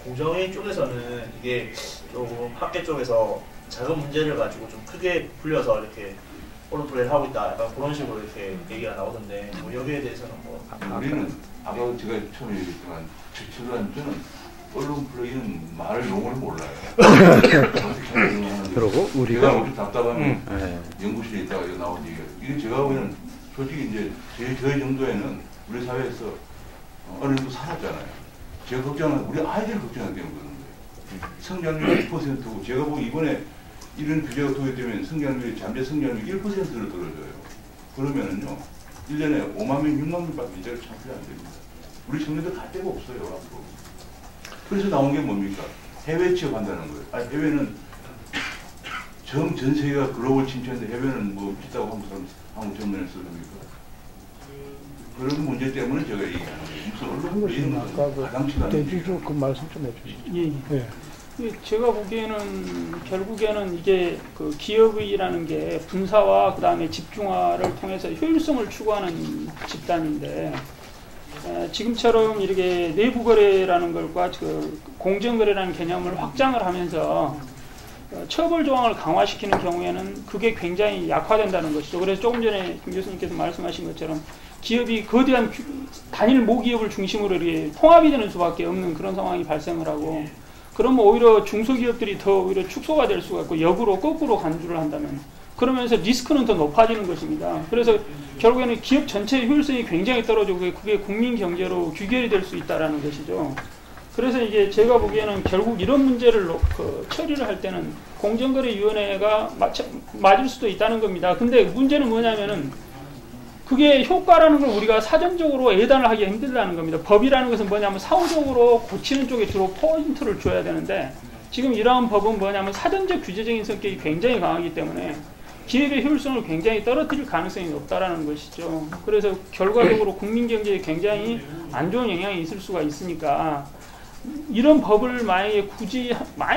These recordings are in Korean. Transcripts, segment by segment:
공정위 쪽에서는 이게 조금 학계 쪽에서 작은 문제를 가지고 좀 크게 불려서 이렇게 언론 플레이를 하고 있다, 약간 그런 식으로 이렇게 얘기가 나오던데 뭐 여기에 대해서는 뭐 우리는 아까 제가 처음에 얘기했지만 저는 언론 플레이는 말을 용어를 몰라요. 그러고 우리가 제가 엄청 답답하면 연구실에 있다가 이거 나온 얘기가 이게 제가 보기에는 솔직히 이제 저희 정도에는 우리 사회에서 어느 정도 살았잖아요. 제가 걱정하는 우리 아이들 걱정하는 게 거든요. 성장률이 1%고 제가 보기 이번에 이런 규제가 도입되면 성장률이 잠재 성장률이 1%로 떨어져요. 그러면은요 1년에 5만 명, 6만 명밖에 인재를 창출이 안 됩니다. 우리 청년들 갈 데가 없어요 앞으로. 그래서 나온 게 뭡니까? 해외 취업한다는 거예요. 아니 해외는 전 세계가 글로벌 침체인데 해외는 뭐 있다고 한국 정면에서 그럽니까? 그런 문제 때문에 제가 얘기하는 거예요. 무슨 언론 아까 그 대주주 그 말씀 좀 해주시죠. 예. 제가 보기에는 결국에는 이게 그 기업의라는 게 분사와 그 다음에 집중화를 통해서 효율성을 추구하는 집단인데 지금처럼 이렇게 내부 거래라는 것과 그 공정 거래라는 개념을 확장을 하면서 처벌 조항을 강화시키는 경우에는 그게 굉장히 약화된다는 것이죠. 그래서 조금 전에 김 교수님께서 말씀하신 것처럼 기업이 거대한 단일 모기업을 중심으로 이렇게 통합이 되는 수밖에 없는 그런 상황이 발생을 하고, 그러면 오히려 중소기업들이 더 오히려 축소가 될 수가 있고 역으로 거꾸로 간주를 한다면 그러면서 리스크는 더 높아지는 것입니다. 그래서 결국에는 기업 전체의 효율성이 굉장히 떨어지고 그게 국민 경제로 귀결이 될 수 있다는 것이죠. 그래서 이게 제가 보기에는 결국 이런 문제를 처리를 할 때는 공정거래위원회가 맞을 수도 있다는 겁니다. 근데 문제는 뭐냐면은 그게 효과라는 걸 우리가 사전적으로 예단을 하기가 힘들다는 겁니다. 법이라는 것은 뭐냐면 사후적으로 고치는 쪽에 주로 포인트를 줘야 되는데 지금 이러한 법은 뭐냐면 사전적 규제적인 성격이 굉장히 강하기 때문에 기업의 효율성을 굉장히 떨어뜨릴 가능성이 높다라는 것이죠. 그래서 결과적으로 국민 경제에 굉장히 안 좋은 영향이 있을 수가 있으니까 이런 법을 만약에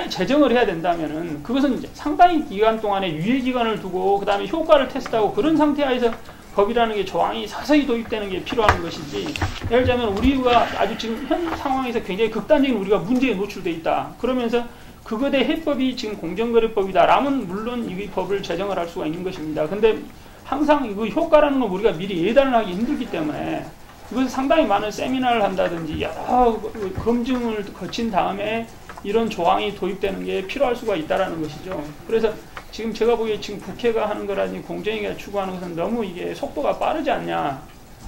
제정을 해야 된다면은 그것은 상당히 기간 동안에 유예 기간을 두고 그 다음에 효과를 테스트하고 그런 상태에서 법이라는 게 조항이 서서히 도입되는 게 필요한 것이지, 예를 들자면 우리가 아주 지금 현 상황에서 굉장히 극단적인 우리가 문제에 노출돼 있다. 그러면서 그것의 해법이 지금 공정거래법이다 라면 물론 이 법을 제정을 할 수가 있는 것입니다. 근데 항상 그 효과라는 건 우리가 미리 예단을 하기 힘들기 때문에 이것은 상당히 많은 세미나를 한다든지 여러 검증을 거친 다음에 이런 조항이 도입되는 게 필요할 수가 있다는 것이죠. 그래서 지금 제가 보기에 지금 국회가 하는 거라든지 공정위가 추구하는 것은 너무 이게 속도가 빠르지 않냐.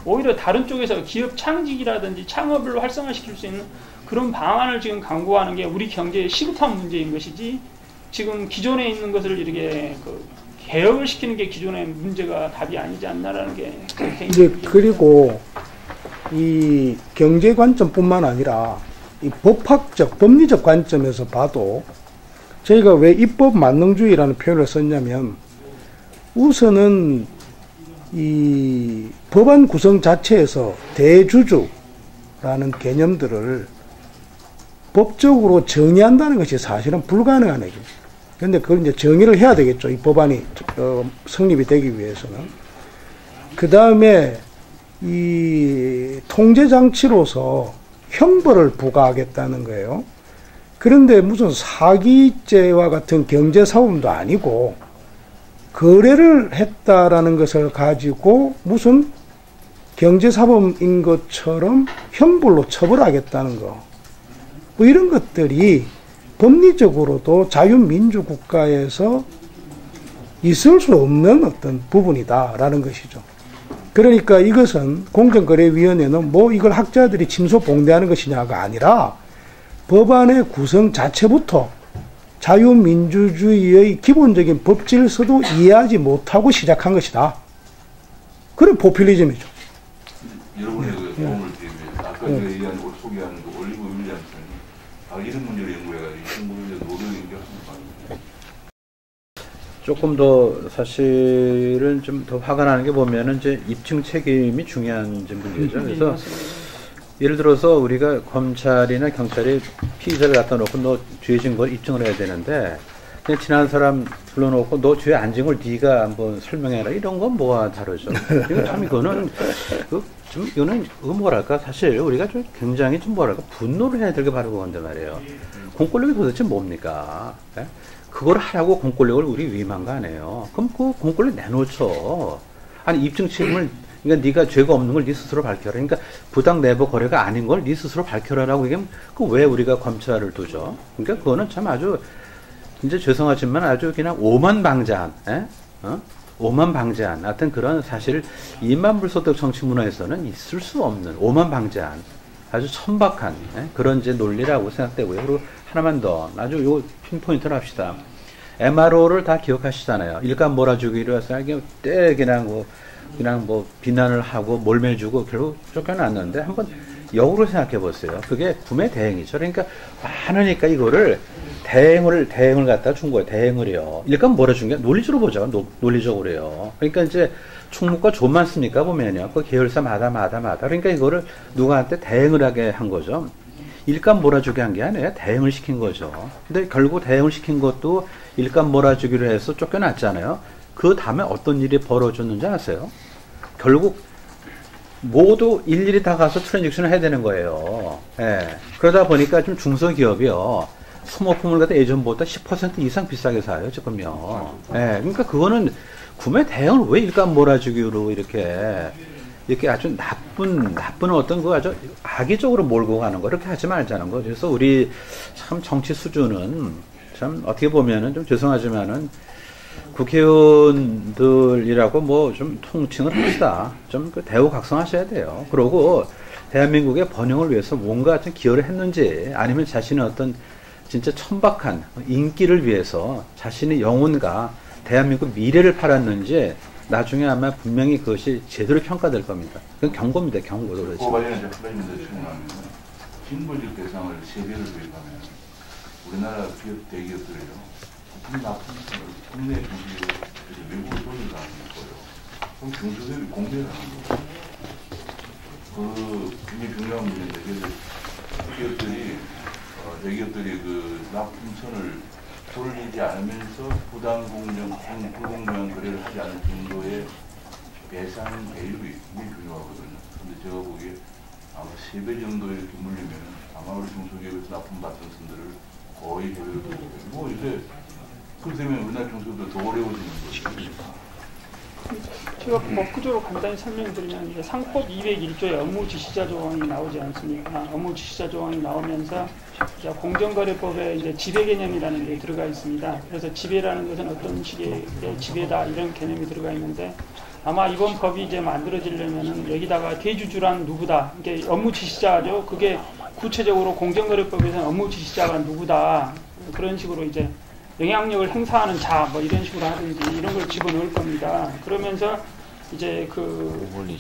오히려 다른 쪽에서 기업 창직이라든지 창업을 활성화시킬 수 있는 그런 방안을 지금 강구하는 게 우리 경제의 시급한 문제인 것이지, 지금 기존에 있는 것을 이렇게 개혁을 시키는 게 기존의 문제가 답이 아니지 않나라는 게 이제 그리고 이 경제 관점뿐만 아니라 이 법학적 법리적 관점에서 봐도 저희가 왜 입법 만능주의라는 표현을 썼냐면 우선은 이 법안 구성 자체에서 대주주라는 개념들을 법적으로 정의한다는 것이 사실은 불가능한 얘기입니다. 그런데 그걸 이제 정의를 해야 되겠죠. 이 법안이 성립이 되기 위해서는. 그 다음에 이 통제장치로서 형벌을 부과하겠다는 거예요. 그런데 무슨 사기죄와 같은 경제사범도 아니고 거래를 했다라는 것을 가지고 무슨 경제사범인 것처럼 형벌로 처벌하겠다는 거. 뭐 이런 것들이 법리적으로도 자유민주국가에서 있을 수 없는 어떤 부분이다라는 것이죠. 그러니까 이것은 공정거래위원회는 뭐 이걸 학자들이 침소봉대하는 것이냐가 아니라 법안의 구성 자체부터 자유민주주의의 기본적인 법질서도 이해하지 못하고 시작한 것이다. 그런 포퓰리즘이죠. 여러분의 도움을 드리면 아까 제가 얘기한 소개하는 그 올리브 윌리엄슨이 이런 문제를 연구해가지고 이런 문제를 노력을 연구했습니다. 조금 더 사실은 좀 더 화가 나는 게 보면은 이제 입증 책임이 중요한 문제죠. 그래서 예를 들어서 우리가 검찰이나 경찰이 피의자를 갖다 놓고 너 죄진 걸 입증을 해야 되는데 그냥 친한 사람 불러놓고 너 뒤에 앉은 걸 네가 한번 설명해라 이런 건 뭐가 다르죠. 이거 참 이거는 좀 이거는 뭐랄까 사실 우리가 좀 굉장히 좀 뭐랄까 분노를 해야 될 게 바로 그건데 말이에요. 공권력이 도대체 뭡니까? 예? 그걸 하라고 공권력을 우리 위임한 거 아니에요. 그럼 그 공권력 내놓죠. 아니 입증 책임을 그러니까 네가 죄가 없는 걸 네 스스로 밝혀라. 그러니까 부당 내부 거래가 아닌 걸 네 스스로 밝혀라라고 얘기하면 그 왜 우리가 검찰을 두죠? 그러니까 그거는 참 아주 진짜 죄송하지만 아주 그냥 오만방자한, 오만방자한 하여튼 그런 사실 이만불소득 정치 문화에서는 있을 수 없는 오만방자한 아주 천박한 그런 이제 논리라고 생각되고요. 그리고 하나만 더 아주 요 핀포인트를 합시다. MRO를 다 기억하시잖아요. 일감 몰아주기로 해서 그냥 뭐 비난을 하고 몰매주고 결국 쫓겨났는데 한번 역으로 생각해 보세요. 그게 구매 대행이죠. 그러니까 많으니까 이거를 대행을 갖다 준 거예요. 대행을요. 일감 몰아준 게 논리적으로 보죠. 논리적으로요. 그러니까 이제 충무과 좀 많습니까 보면요. 그 계열사마다. 그러니까 이거를 누구한테 대행을 하게 한 거죠. 일감 몰아주게 한 게 아니에요. 대행을 시킨 거죠. 근데 결국 대행을 시킨 것도 일감 몰아주기로 해서 쫓겨났잖아요. 그 다음에 어떤 일이 벌어졌는지 아세요? 결국 모두 일일이 다 가서 트랜잭션을 해야 되는 거예요. 예. 그러다 보니까 좀 중소기업이요. 소모품을 갖다 예전보다 10% 이상 비싸게 사요, 지금요. 예. 그러니까 그거는 구매 대행을 왜 일감 몰아주기로 이렇게 아주 나쁜 어떤 거 아주 악의적으로 몰고 가는 거, 이렇게 하지 말자는 거죠. 그래서 우리 참 정치 수준은 참 어떻게 보면은 좀 죄송하지만은 국회의원들이라고 뭐 좀 통칭을 합시다. 좀 그 대우각성하셔야 돼요. 그러고 대한민국의 번영을 위해서 뭔가 좀 기여를 했는지 아니면 자신의 어떤 진짜 천박한 인기를 위해서 자신의 영혼과 대한민국 미래를 팔았는지 나중에 아마 분명히 그것이 제대로 평가될 겁니다. 그건 경고입니다. 경고. 그 관련해서 프라임민들 질문하면 징벌적 대상을 세배를 도입하면 우리나라 기업 대기업들이요. 국내 중소기업 외국으로 돈을 나가는 거예요. 그럼 중소기업이 공개를 하는 거예요. 그 굉장히 중요한 문제인데 그래서 대기업들이 그 납품선을 돌리지 않으면서 부당 공정, 불공정한 거래를 하지 않을 정도의 배상 배율이 굉장히 중요하거든요. 근데 제가 보기에 아마 3배 정도 이렇게 물리면 아마 우리 중소기업에서 납품받던 선들을 거의 해외로 돌리고 뭐 이제 그렇기 때문에 우리나라 중소기업도 더 어려워지는 거죠. 제가 구조로 간단히 설명드리면 이제 상법 201조에 업무 지시자 조항이 나오지 않습니까? 업무 지시자 조항이 나오면서 이제 공정거래법에 이제 지배 개념이라는 게 들어가 있습니다. 그래서 지배라는 것은 어떤 식의 지배다 이런 개념이 들어가 있는데 아마 이번 법이 이제 만들어지려면은 여기다가 대주주란 누구다 이게 업무 지시자죠. 그게 구체적으로 공정거래법에서는 업무 지시자가 누구다 그런 식으로 이제 영향력을 행사하는 자, 뭐 이런 식으로 하든지 이런 걸 집어넣을 겁니다. 그러면서 이제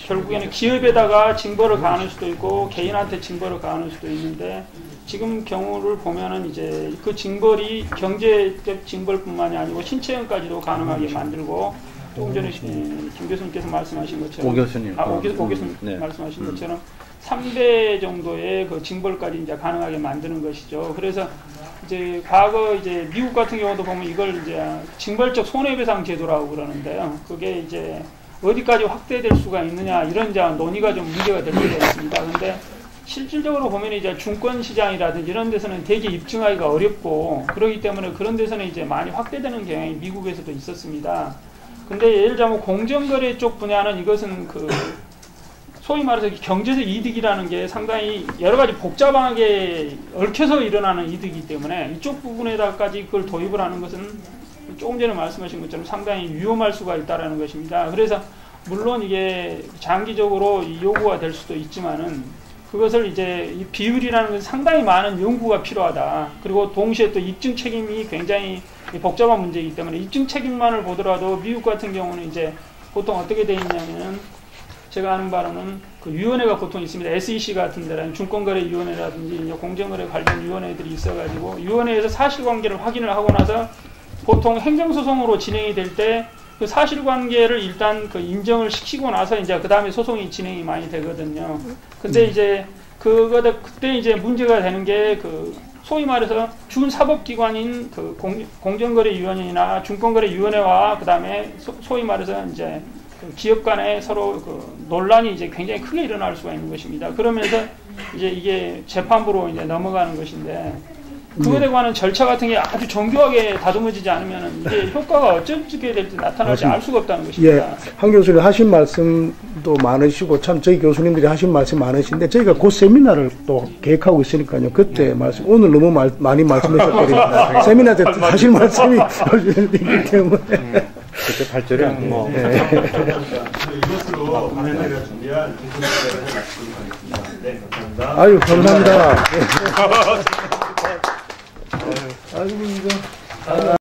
결국에는 기업에다가 징벌을 가하는 수도 있고 개인한테 징벌을 가하는 수도 있는데 지금 경우를 보면은 이제 그 징벌이 경제적 징벌뿐만이 아니고 신체형까지도 가능하게 만들고 조금 전에 김 교수님께서 말씀하신 것처럼 오 교수님. 오 교수님 네. 말씀하신 것처럼 3배 정도의 그 징벌까지 이제 가능하게 만드는 것이죠. 그래서 이제 과거 이제 미국 같은 경우도 보면 이걸 이제 징벌적 손해배상 제도라고 그러는데요. 그게 이제 어디까지 확대될 수가 있느냐 이런 이제 논의가 좀 문제가 될 때가 있습니다. 근데 실질적으로 보면 이제 증권 시장이라든지 이런 데서는 되게 입증하기가 어렵고 그렇기 때문에 그런 데서는 이제 많이 확대되는 경향이 미국에서도 있었습니다. 근데 예를 들자면 공정거래 쪽 분야는 이것은 그 소위 말해서 경제적 이득이라는 게 상당히 여러 가지 복잡하게 얽혀서 일어나는 이득이기 때문에 이쪽 부분에다까지 그걸 도입을 하는 것은 조금 전에 말씀하신 것처럼 상당히 위험할 수가 있다는 것입니다. 그래서 물론 이게 장기적으로 요구가 될 수도 있지만은 그것을 이제 이 비율이라는 것은 상당히 많은 연구가 필요하다. 그리고 동시에 또 입증 책임이 굉장히 복잡한 문제이기 때문에 입증 책임만을 보더라도 미국 같은 경우는 이제 보통 어떻게 되어 있냐면은 제가 아는 바로는 그 위원회가 보통 있습니다. SEC 같은 데라는 증권거래위원회라든지 공정거래 관련 위원회들이 있어가지고 위원회에서 사실관계를 확인을 하고 나서 보통 행정소송으로 진행이 될 때 그 사실관계를 일단 그 인정을 시키고 나서 이제 그 다음에 소송이 진행이 많이 되거든요. 근데 이제 그때 이제 문제가 되는 게 그 소위 말해서 준사법기관인 그 공정거래위원회나 증권거래위원회와 그다음에 소위 말해서 이제 그 기업 간에 서로 그 논란이 이제 굉장히 크게 일어날 수가 있는 것입니다. 그러면서 이제 이게 재판부로 이제 넘어가는 것인데 그것에 관한 절차 같은 게 아주 정교하게 다듬어지지 않으면 이게 효과가 어떻게 될지 나타날지 알 수가 없다는 것입니다. 예, 한 교수님 하신 말씀도 많으시고 참 저희 교수님들이 하신 말씀 많으신데 저희가 곧 세미나를 또 계획하고 있으니까요. 그때 말씀 오늘 너무 많이 말씀하셨더니 세미나 때 하실 말씀이 있기 때문에 그때 발전이 안 돼. 이것으로 관련해서 준비한 기술대회를 마치도록 하겠습니다. 네, 감사합니다. 아유 감사합니다. 아이고 이거.